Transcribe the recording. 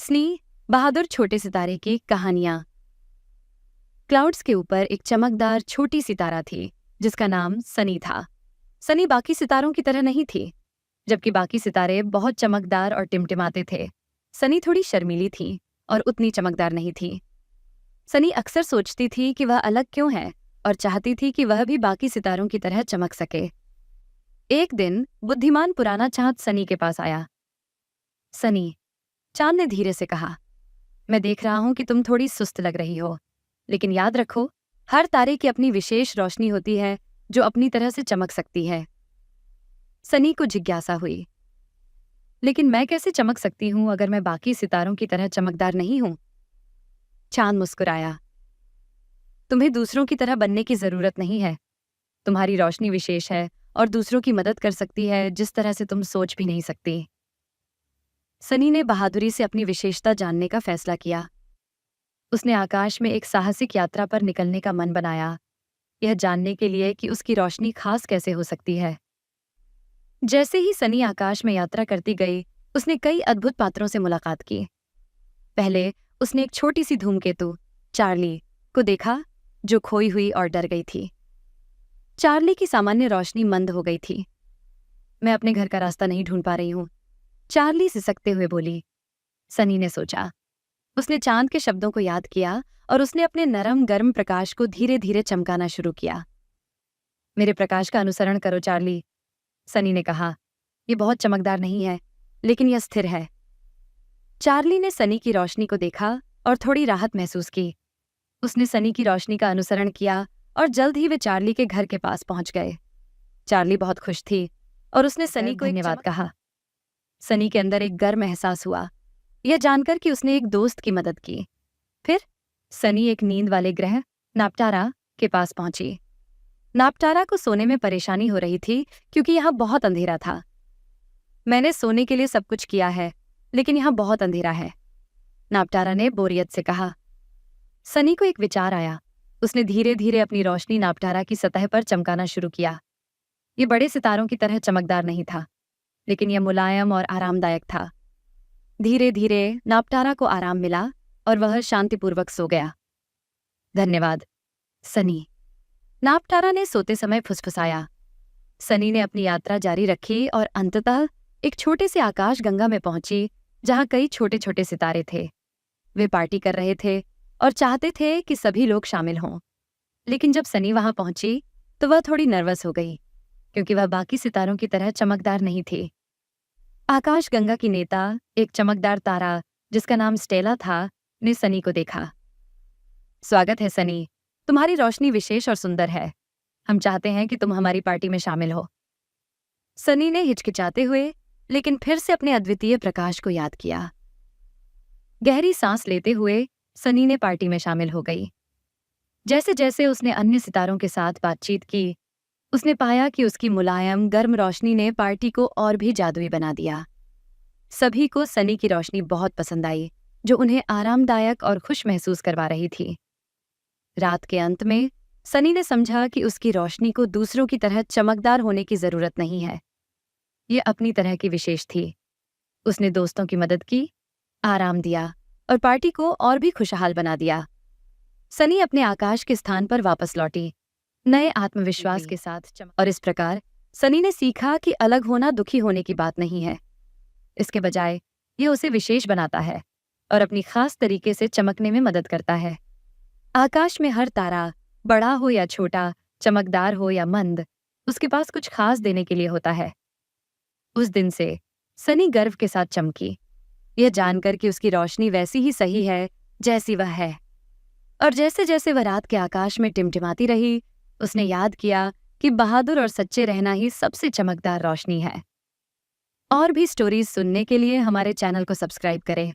स्नी बहादुर छोटे सितारे की कहानियां। क्लाउड्स के ऊपर एक चमकदार छोटी सितारा थी जिसका नाम सनी था। सनी बाकी सितारों की तरह नहीं थी। जबकि बाकी सितारे बहुत चमकदार और टिमटिमाते थे, सनी थोड़ी शर्मीली थी और उतनी चमकदार नहीं थी। सनी अक्सर सोचती थी कि वह अलग क्यों है और चाहती थी कि वह भी बाकी सितारों की तरह चमक सके। एक दिन बुद्धिमान पुराना चांद सनी के पास आया। सनी, चांद ने धीरे से कहा, मैं देख रहा हूं कि तुम थोड़ी सुस्त लग रही हो, लेकिन याद रखो, हर तारे की अपनी विशेष रोशनी होती है जो अपनी तरह से चमक सकती है। सनी को जिज्ञासा हुई, लेकिन मैं कैसे चमक सकती हूं अगर मैं बाकी सितारों की तरह चमकदार नहीं हूं? चांद मुस्कुराया, तुम्हें दूसरों की तरह बनने की जरूरत नहीं है। तुम्हारी रोशनी विशेष है और दूसरों की मदद कर सकती है जिस तरह से तुम सोच भी नहीं सकती। सनी ने बहादुरी से अपनी विशेषता जानने का फैसला किया। उसने आकाश में एक साहसिक यात्रा पर निकलने का मन बनाया, यह जानने के लिए कि उसकी रोशनी खास कैसे हो सकती है। जैसे ही सनी आकाश में यात्रा करती गई, उसने कई अद्भुत पात्रों से मुलाकात की। पहले उसने एक छोटी सी धूमकेतु चार्ली को देखा जो खोई हुई और डर गई थी। चार्ली की सामान्य रोशनी मंद हो गई थी। मैं अपने घर का रास्ता नहीं ढूंढ पा रही हूं, चार्ली सिसकते हुए बोली। सनी ने सोचा। उसने चांद के शब्दों को याद किया और उसने अपने नरम गर्म प्रकाश को धीरे धीरे चमकाना शुरू किया। मेरे प्रकाश का अनुसरण करो चार्ली, सनी ने कहा। यह बहुत चमकदार नहीं है, लेकिन यह स्थिर है। चार्ली ने सनी की रोशनी को देखा और थोड़ी राहत महसूस की। उसने सनी की रोशनी का अनुसरण किया और जल्द ही वे चार्ली के घर के पास पहुंच गए। चार्ली बहुत खुश थी और उसने सनी को धन्यवाद कहा। सनी के अंदर एक गर्म एहसास हुआ, यह जानकर कि उसने एक दोस्त की मदद की। फिर सनी एक नींद वाले ग्रह नाप्टारा के पास पहुंची। नाप्टारा को सोने में परेशानी हो रही थी क्योंकि यहाँ बहुत अंधेरा था। मैंने सोने के लिए सब कुछ किया है, लेकिन यहाँ बहुत अंधेरा है, नाप्टारा ने बोरियत से कहा। सनी को एक विचार आया। उसने धीरे धीरे अपनी रोशनी नाप्टारा की सतह पर चमकाना शुरू किया। ये बड़े सितारों की तरह चमकदार नहीं था, लेकिन यह मुलायम और आरामदायक था। धीरे धीरे नाप्टारा को आराम मिला और वह शांतिपूर्वक सो गया। धन्यवाद, सनी, नाप्टारा ने सोते समय फुसफुसाया। सनी ने अपनी यात्रा जारी रखी और अंततः एक छोटे से आकाश गंगा में पहुंची जहां कई छोटे छोटे सितारे थे। वे पार्टी कर रहे थे और चाहते थे कि सभी लोग शामिल हों। लेकिन जब सनी वहां पहुंची तो वह थोड़ी नर्वस हो गई क्योंकि वह बाकी सितारों की तरह चमकदार नहीं थी। आकाश गंगा की नेता, एक चमकदार तारा जिसका नाम स्टेला था, ने सनी को देखा। स्वागत है सनी, तुम्हारी रोशनी विशेष और सुंदर है। हम चाहते हैं कि तुम हमारी पार्टी में शामिल हो। सनी ने हिचकिचाते हुए लेकिन फिर से अपने अद्वितीय प्रकाश को याद किया। गहरी सांस लेते हुए सनी ने पार्टी में शामिल हो गई। जैसे जैसे उसने अन्य सितारों के साथ बातचीत की, उसने पाया कि उसकी मुलायम गर्म रोशनी ने पार्टी को और भी जादुई बना दिया। सभी को सनी की रोशनी बहुत पसंद आई, जो उन्हें आरामदायक और खुश महसूस करवा रही थी। रात के अंत में सनी ने समझा कि उसकी रोशनी को दूसरों की तरह चमकदार होने की जरूरत नहीं है। ये अपनी तरह की विशेष थी। उसने दोस्तों की मदद की, आराम दिया और पार्टी को और भी खुशहाल बना दिया। सनी अपने आकाश के स्थान पर वापस लौटी, नए आत्मविश्वास के साथ और इस प्रकार सनी ने सीखा कि अलग होना दुखी होने की बात नहीं है। इसके बजाय यह उसे विशेष बनाता है और अपनी खास तरीके से चमकने में मदद करता है। आकाश में हर तारा, बड़ा हो या छोटा, चमकदार हो या मंद, उसके पास कुछ खास देने के लिए होता है। उस दिन से सनी गर्व के साथ चमकी, यह जानकर कि उसकी रोशनी वैसी ही सही है जैसी वह है। और जैसे जैसे वह रात के आकाश में टिमटिमाती रही, उसने याद किया कि बहादुर और सच्चे रहना ही सबसे चमकदार रोशनी है। और भी स्टोरीज सुनने के लिए हमारे चैनल को सब्सक्राइब करें।